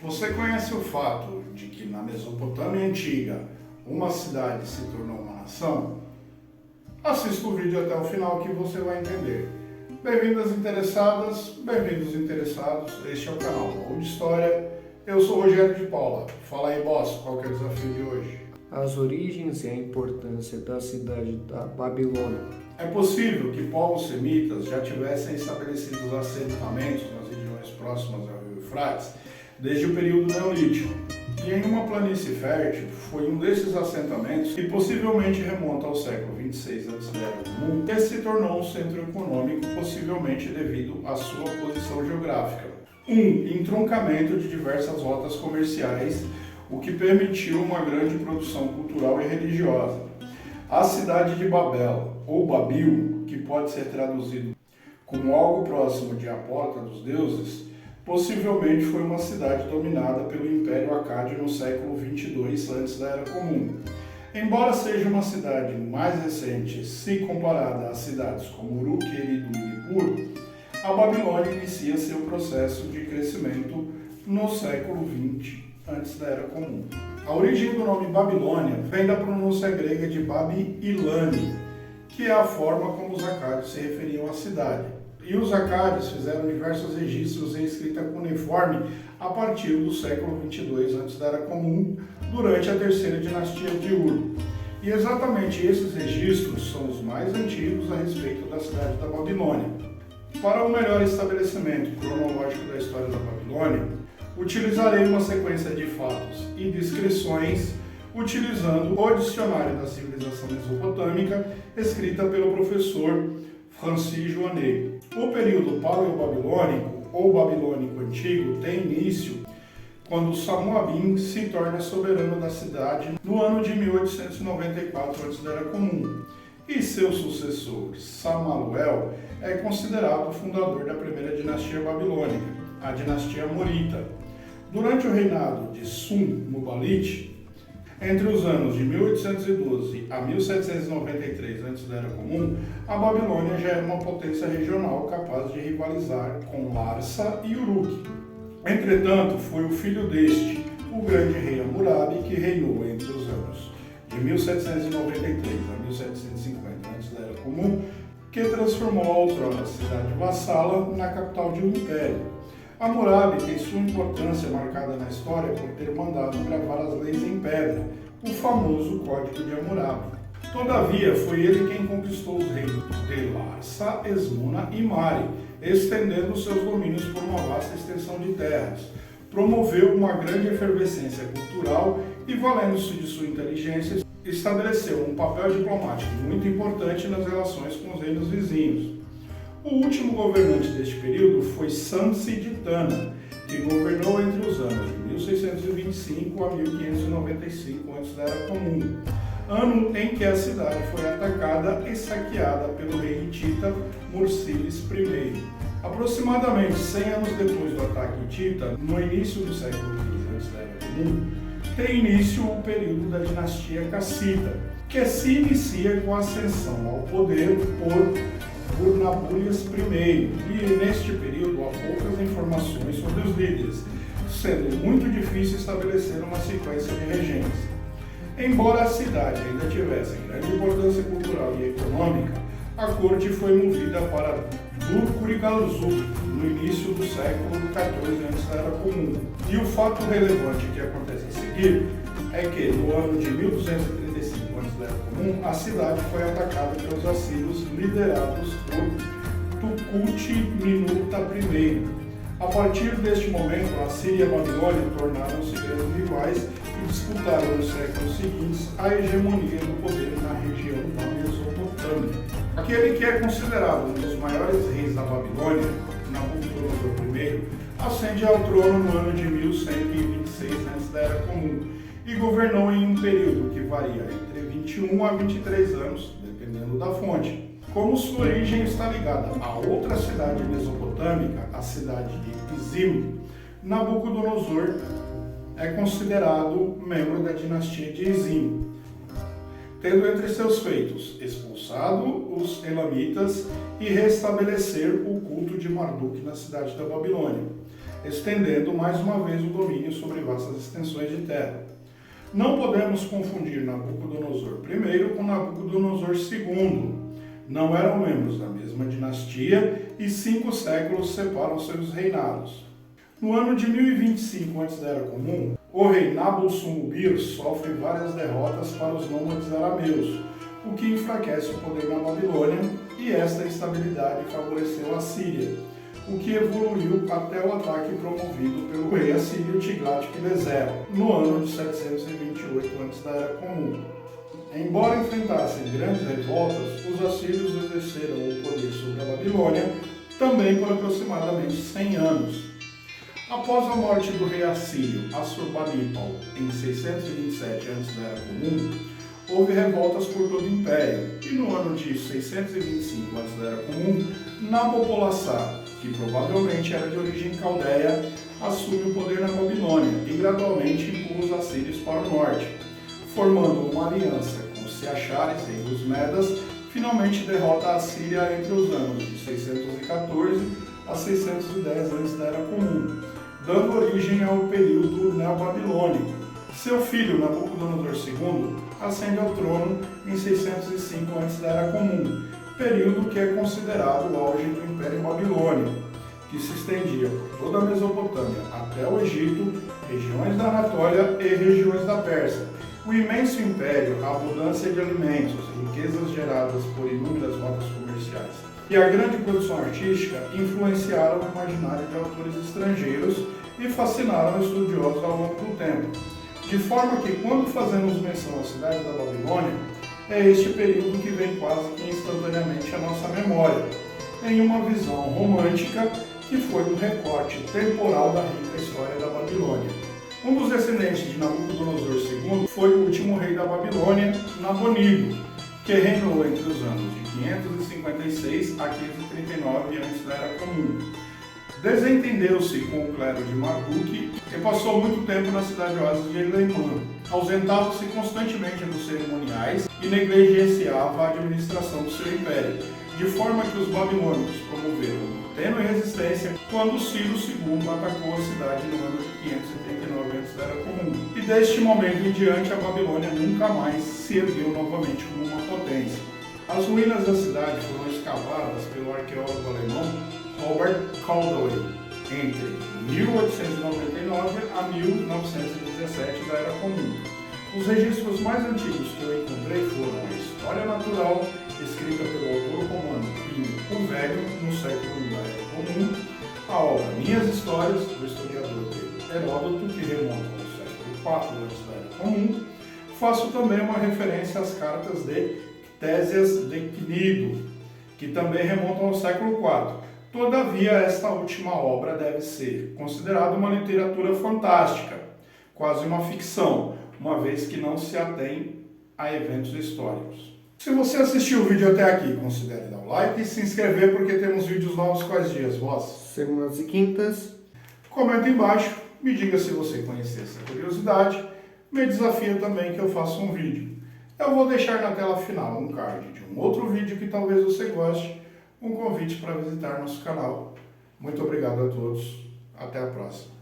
Você conhece o fato de que na Mesopotâmia Antiga uma cidade se tornou uma nação? Assista o vídeo até o final que você vai entender. Bem-vindas interessadas, bem-vindos interessados, este é o canal Baú de História. Eu sou Rogério de Paula. Fala aí, boss, qual que é o desafio de hoje? As origens e a importância da cidade da Babilônia. É possível que povos semitas já tivessem estabelecido assentamentos nas regiões próximas ao rio Eufrates desde o período neolítico. E em uma planície fértil foi um desses assentamentos que possivelmente remonta ao século 26 a.C., que se tornou um centro econômico, possivelmente devido à sua posição geográfica. Entroncamento de diversas rotas comerciais, o que permitiu uma grande produção cultural e religiosa. A cidade de Babel, ou Babil, que pode ser traduzido como algo próximo de a Porta dos Deuses, possivelmente foi uma cidade dominada pelo Império Acádio no século 22 antes da Era Comum. Embora seja uma cidade mais recente, se comparada a cidades como Uruk, Eridu e Nippur, a Babilônia inicia seu processo de crescimento no século 20 antes da Era Comum. A origem do nome Babilônia vem da pronúncia grega de Babi-Ilani, que é a forma como os acádios se referiam à cidade. E os acádios fizeram diversos registros em escrita cuneiforme a partir do século 22 antes da Era Comum, durante a terceira dinastia de Ur. E exatamente esses registros são os mais antigos a respeito da cidade da Babilônia. Para um melhor estabelecimento cronológico da história da Babilônia, utilizarei uma sequência de fatos e descrições utilizando o Dicionário da Civilização Mesopotâmica, escrita pelo professor Francis Joannet. O período paleobabilônico ou babilônico antigo tem início quando Samuabim se torna soberano da cidade no ano de 1894 antes da Era Comum, e seu sucessor, Samaluel, é considerado o fundador da primeira dinastia babilônica, a dinastia Amorita. Durante o reinado de Sun-Muballit, entre os anos de 1812 a 1793 antes da Era Comum, a Babilônia já era uma potência regional capaz de rivalizar com Larsa e Uruk. Entretanto, foi o filho deste, o grande rei Hammurabi, que reinou entre os anos de 1793 a 1750 antes da Era Comum, que transformou a outrora cidade vassala na capital de um império. Hammurabi tem sua importância marcada na história por ter mandado gravar as leis em pedra, o famoso Código de Hammurabi. Todavia, foi ele quem conquistou os reinos de Larsa, Esmuna e Mari, estendendo seus domínios por uma vasta extensão de terras. Promoveu uma grande efervescência cultural e, valendo-se de sua inteligência, estabeleceu um papel diplomático muito importante nas relações com os reinos vizinhos. O último governante deste período foi Sansi-Ditana, que governou entre os anos de 1625 a 1595 antes da Era Comum, ano em que a cidade foi atacada e saqueada pelo rei hitita Mursilis I. Aproximadamente 100 anos depois do ataque hitita, no início do século XV antes da Era Comum, tem início o período da dinastia Cassita, que se inicia com a ascensão ao poder por Nabulias I, e neste período há poucas informações sobre os líderes, sendo muito difícil estabelecer uma sequência de regentes. Embora a cidade ainda tivesse grande importância cultural e econômica, a corte foi movida para Dur-Kurigalzu no início do século XIV antes da Era Comum. E o fato relevante que acontece a seguir é que, no ano de 1235 antes da Era Comum, a cidade foi atacada pelos assírios liderados por Tukulti-Ninurta I. A partir deste momento, a Síria e a Babilônia tornaram-se grandes rivais e disputaram nos séculos seguintes a hegemonia do poder na região da Mesopotâmia. Aquele que é considerado um dos maiores reis da Babilônia, Nabucodonosor I, ascende ao trono no ano de 1126 antes da Era Comum e governou em um período que varia entre 21 a 23 anos, dependendo da fonte. Como sua origem está ligada a outra cidade mesopotâmica, a cidade de Izim, Nabucodonosor é considerado membro da dinastia de Izim, tendo entre seus feitos expulsado os elamitas e restabelecer o culto de Marduk na cidade da Babilônia. estendendo mais uma vez o domínio sobre vastas extensões de terra. Não podemos confundir Nabucodonosor I com Nabucodonosor II. Não eram membros da mesma dinastia e 5 séculos separam seus reinados. No ano de 1025 antes da Era Comum, o rei Nabuçu-Mubir sofre várias derrotas para os nômades arameus, o que enfraquece o poder na Babilônia, e esta instabilidade favoreceu a Síria, o que evoluiu até o ataque promovido pelo rei assírio Tiglat-Pileser, no ano de 728 antes da Era Comum. Embora enfrentassem grandes revoltas, os assírios exerceram o poder sobre a Babilônia também por aproximadamente 100 anos. Após a morte do rei assírio Assurbanipal em 627 antes da Era Comum, houve revoltas por todo o império, e no ano de 625 antes da Era Comum, Nabopolassar, que provavelmente era de origem caldeia, assume o poder na Babilônia e gradualmente empurra os assírios para o norte, formando uma aliança com os Seachares, rei dos Medas, finalmente derrota a Síria entre os anos de 614 a 610 antes da Era Comum, dando origem ao período neobabilônico. Seu filho, Nabucodonosor II, ascende ao trono em 605 antes da Era Comum, período que é considerado o auge do Império Babilônico, que se estendia por toda a Mesopotâmia até o Egito, regiões da Anatólia e regiões da Pérsia. O imenso império, a abundância de alimentos, riquezas geradas por inúmeras rotas comerciais e a grande produção artística influenciaram o imaginário de autores estrangeiros e fascinaram estudiosos ao longo do tempo. De forma que, quando fazemos menção à cidade da Babilônia, é este período que vem quase que instantaneamente à nossa memória, em uma visão romântica que foi do recorte temporal da rica história da Babilônia. Um dos descendentes de Nabucodonosor II foi o último rei da Babilônia, Nabonido, que reinou entre os anos de 556 a 539 antes da Era Comum. Desentendeu-se com o clero de Marduk e passou muito tempo na cidade oásis de Elaimã. Ausentava-se constantemente dos cerimoniais e negligenciava a administração do seu império, de forma que os babilônicos promoveram tênue resistência quando Ciro II atacou a cidade no ano de 539 antes da Era Comum. E deste momento em diante, a Babilônia nunca mais se ergueu novamente como uma potência. As ruínas da cidade foram escavadas pelo arqueólogo alemão Robert Caldwell entre 1899 a 1917 da Era Comum. Os registros mais antigos que eu encontrei foram a História Natural, escrita pelo autor romano Plínio o Velho, no século I da Era Comum, a obra Minhas Histórias, do historiador Heródoto, que remonta ao século IV antes da Era Comum. Faço também uma referência às cartas de Ctésias de Cnido, que também remontam ao século IV. Todavia, esta última obra deve ser considerada uma literatura fantástica, quase uma ficção, uma vez que não se atém a eventos históricos. Se você assistiu o vídeo até aqui, considere dar um like e se inscrever, porque temos vídeos novos quais dias, vós? Segundas e quintas. Comenta embaixo, me diga se você conhecia essa curiosidade, me desafia também que eu faça um vídeo. Eu vou deixar na tela final um card de um outro vídeo que talvez você goste, um convite para visitar nosso canal. Muito obrigado a todos, até a próxima.